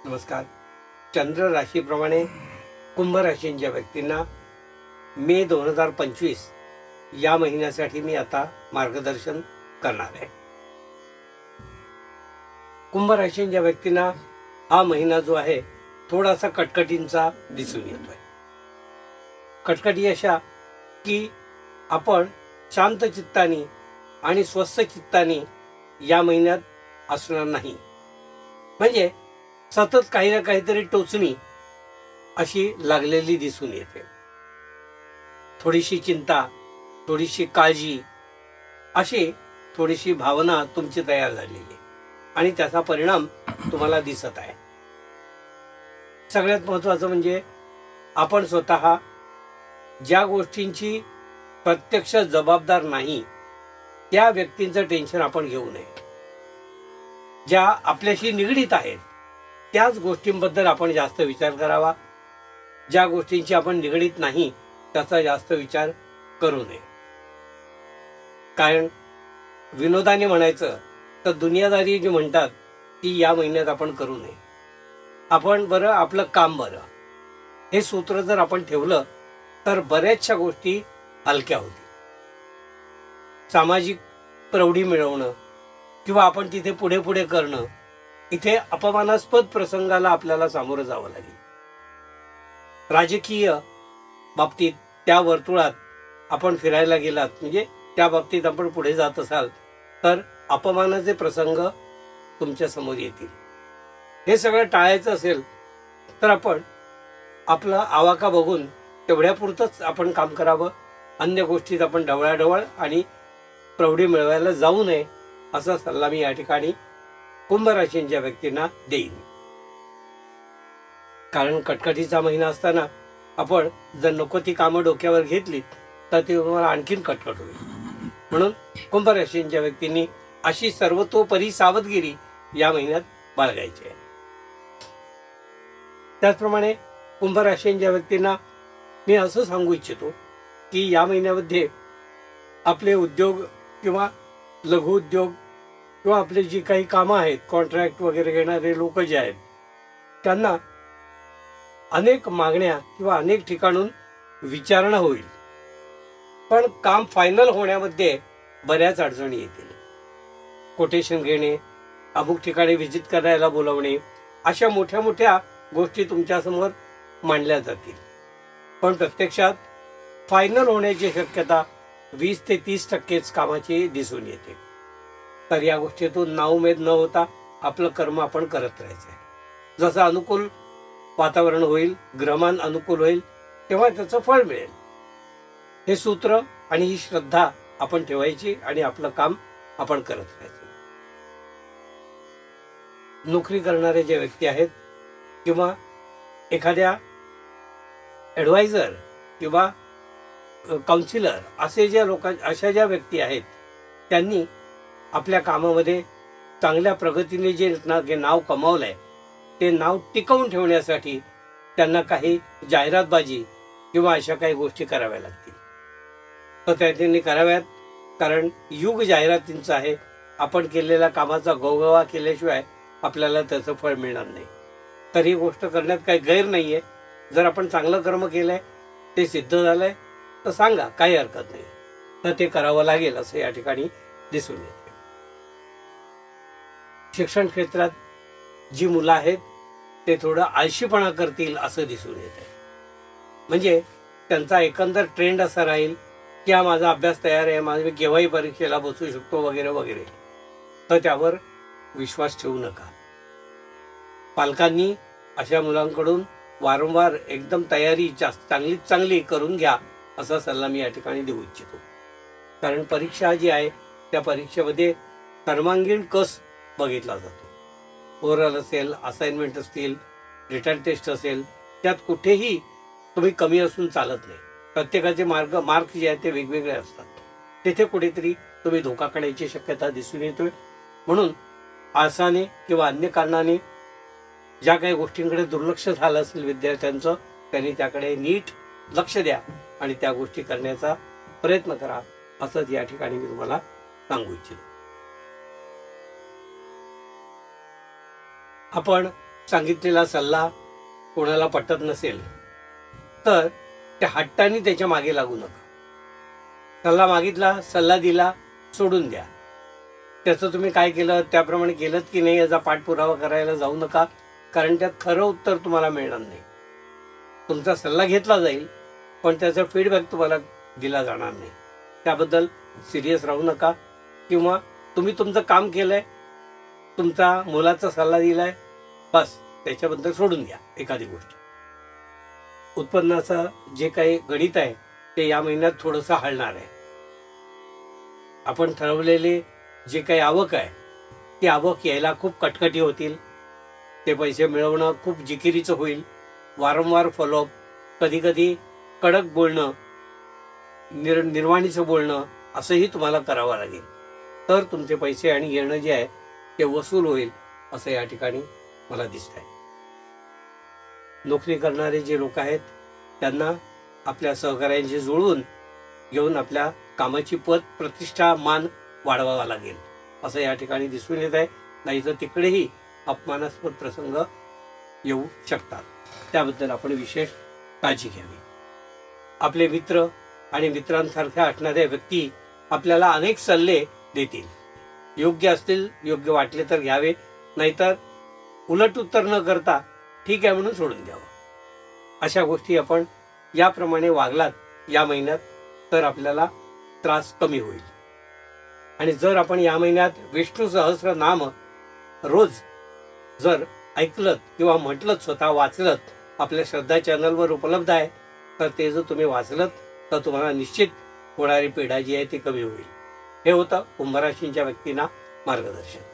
नमस्कार. चंद्र राशीप्रमाणे कुंभ राशींच्या व्यक्तींना मे 2025 या महिन्यासाठी मी आता मार्गदर्शन करणार आहे. कुंभ राशींच्या व्यक्तींना हा महिना जो आहे थोडासा कटकटींचा दिसून येतोय. कटकटी अशा की आपण शांत चित्ताने आणि स्वस्थ चित्ताने या महिन्यात असणार नाही. म्हणजे सतत काही ना काहीतरी टोचणी अशी लागलेली दिसून येते. थोडीशी चिंता, थोडीशी काळजी, अशी थोडीशी भावना तुमची तयार झालेली आणि त्याचा परिणाम तुम्हाला दिसत आहे. सगळ्यात महत्त्वाचं म्हणजे आपण स्वतः ज्या गोष्टींची प्रत्यक्ष जबाबदार नाही त्या व्यक्तींचं टेन्शन आपण घेऊ नये. ज्या आपल्याशी निगडीत आहेत त्याच गोष्टींबद्दल आपण जास्त विचार करावा. ज्या गोष्टींची आपण निगडीत नाही त्याचा जास्त विचार करू नये. कारण विनोदाने म्हणायचं तर दुनियादारी जी म्हणतात ती या महिन्यात आपण करू नये. आपण बरं आपलं काम बरं हे सूत्र जर आपण ठेवलं तर बऱ्याचशा गोष्टी हलक्या होतील. सामाजिक प्रौढी मिळवणं किंवा आपण तिथे पुढे पुढे करणं, इथे अपमानास्पद प्रसंगाला आपल्याला सामोरं जावं लागेल. राजकीय बाबतीत त्या वर्तुळात आपण फिरायला गेलात म्हणजे त्या बाबतीत आपण पुढे जात असाल तर अपमानाचे प्रसंग तुमच्या समोर येतील. हे सगळं टाळायचं असेल तर आपण आपला आवाका बघून तेवढ्यापुरतंच आपण काम करावं. अन्य गोष्टीत आपण ढवळाढवळ आणि प्रौढी मिळवायला जाऊ नये असा सल्ला मी या ठिकाणी कुंभ राशींच्या व्यक्तींना देईन. कारण कटकटीचा महिना असताना आपण जर नको ती कामं डोक्यावर घेतली तर ती तुम्हाला आणखीन कटकट होईल. म्हणून कुंभ राशींच्या व्यक्तींनी अशी सर्वतोपरी सावधगिरी या महिन्यात बाळगायची आहे. त्याचप्रमाणे कुंभ राशींच्या व्यक्तींना मी असं सांगू इच्छितो की या महिन्यामध्ये आपले उद्योग किंवा लघु उद्योग किंवा आपले जी काही कामं आहेत, कॉन्ट्रॅक्ट वगैरे घेणारे लोक जे आहेत त्यांना अनेक मागण्या किंवा अनेक ठिकाणून विचारणा होईल. पण काम फायनल होण्यामध्ये बऱ्याच अडचणी येतील. कोटेशन घेणे, अमुक ठिकाणी व्हिजिट करायला बोलवणे, अशा मोठ्या मोठ्या गोष्टी तुमच्यासमोर मांडल्या जातील. पण प्रत्यक्षात फायनल होण्याची शक्यता 20 ते 30% कामाची दिसून येते. तर या गोष्टीतून नाउमेद न होता आपलं कर्म आपण करत राहायचं आहे. जसं अनुकूल वातावरण होईल, ग्रहमान अनुकूल होईल तेव्हा त्याचं फळ मिळेल. हे सूत्र आणि ही श्रद्धा आपण ठेवायची आणि आपलं काम आपण करत राहायचं. नोकरी करणारे जे व्यक्ती आहेत किंवा एखाद्या ॲडवायझर किंवा काउन्सिलर असे ज्या अशा ज्या व्यक्ती आहेत त्यांनी आपल्या कामामध्ये चांगल्या प्रगतीने जे नाव कमावलंय ते नाव टिकवून ठेवण्यासाठी त्यांना काही जाहिरातबाजी किंवा अशा काही गोष्टी कराव्या लागतील. तर त्या त्यांनी कराव्यात. कारण युग जाहिरातींचं आहे. आपण केलेल्या कामाचा गवगवा केल्याशिवाय आपल्याला त्याचं फळ मिळणार नाही. तर ही गोष्ट करण्यात काही गैर नाहीये. जर आपण चांगलं कर्म केलंय, ते सिद्ध झालंय तर सांगा, काही हरकत नाही. तर ते करावं लागेल असं या ठिकाणी दिसून येते. शिक्षण क्षेत्रात जी मुलं आहेत ते थोडं आळशीपणा करतील असं दिसून येते. म्हणजे त्यांचा एकंदर ट्रेंड असा राहील की हा माझा अभ्यास तयार आहे, मी केव्हाही परीक्षेला बसू शकतो वगैरे वगैरे. तर त्यावर विश्वास ठेवू नका. पालकांनी अशा मुलांकडून वारंवार एकदम तयारी चांगलीच चांगली करून घ्या असा सल्ला मी या ठिकाणी देऊ इच्छितो. कारण परीक्षा जी आहे त्या परीक्षेमध्ये सर्वांगीण कस बघितला जातो. ओरल असेल, असाइनमेंट असतील, रिटर्न टेस्ट असेल, त्यात कुठेही तुम्ही कमी असून चालत नाही. प्रत्येकाचे मार्क जे आहेत ते वेगवेगळे असतात. तेथे कुठेतरी तुम्ही धोका काढायची शक्यता दिसून येतोय. म्हणून आळसाने किंवा अन्य कारणाने ज्या काही गोष्टींकडे दुर्लक्ष झालं असेल विद्यार्थ्यांचं, त्यांनी त्याकडे नीट लक्ष द्या आणि त्या गोष्टी करण्याचा प्रयत्न करा असंच या ठिकाणी मी तुम्हाला सांगू इच्छितो. आपण सांगितलेला सल्ला कोणाला पटत नसेल तर त्या हट्टाने त्याच्या मागे लागू नका. सल्ला मागितला, सल्ला दिला, सोडून द्या. त्याचं तुम्ही काय केलं त्याप्रमाणे केलं की नाही याचा पाठपुरावा करायला जाऊ नका, कारण त्यात खरं उत्तर तुम्हाला मिळणार नाही. तुमचा सल्ला घेतला जाईल पण त्याचा फीडबॅक तुम्हाला दिला जाणार नाही. त्याबद्दल सिरियस राहू नका. किंवा तुम्ही तुमचं काम केलंय, तुमचा मुलाचा सल्ला दिलाय, बस त्याच्याबद्दल सोडून द्या. एखादी गोष्ट उत्पन्नाचं जे काही गणित आहे ते या महिन्यात थोडंसं हलणार आहे. आपण ठरवलेले जे काही आवक आहे ती आवक यायला खूप कटकटी होतील. ते पैसे मिळवणं खूप जिकिरीचं होईल. वारंवार फॉलोअप, कधी कधी कडक बोलणं, निर्वाणीचं बोलणं असंही तुम्हाला करावं लागेल. तर तुमचे पैसे आणि येणं जे आहे ते वसूल होईल असं या ठिकाणी मला दिसत आहे. नोकरी करणारे जे लोक आहेत त्यांना आपल्या सहकार्यांशी जुळवून घेऊन आपल्या कामाची पद, प्रतिष्ठा, मान वाढवावा लागेल असं या ठिकाणी दिसून येत आहे. नाहीतर तिकडेही अपमानास्पद प्रसंग येऊ शकतात. त्याबद्दल आपण विशेष काळजी घ्यावी. आपले मित्र आणि मित्रांसारख्या असणाऱ्या व्यक्ती आपल्याला अनेक सल्ले देतील. योग्य असतील, योग्य वाटले तर घ्यावे, नाहीतर उलट उत्तर न करता ठीक आहे म्हणून सोडून द्यावं. अशा गोष्टी आपण याप्रमाणे वागलात या महिन्यात तर आपल्याला त्रास कमी होईल. आणि जर आपण या महिन्यात विष्णू सहस्र नाम रोज जर ऐकलत किंवा म्हटलत, स्वतः वाचलत, आपल्या श्रद्धा चॅनलवर उपलब्ध आहे, तर ते जर तुम्ही वाचलत तर तुम्हाला निश्चित होणारी पीडा जी आहे ती कमी होईल. हे होतं कुंभ राशींच्या व्यक्तींना मार्गदर्शन.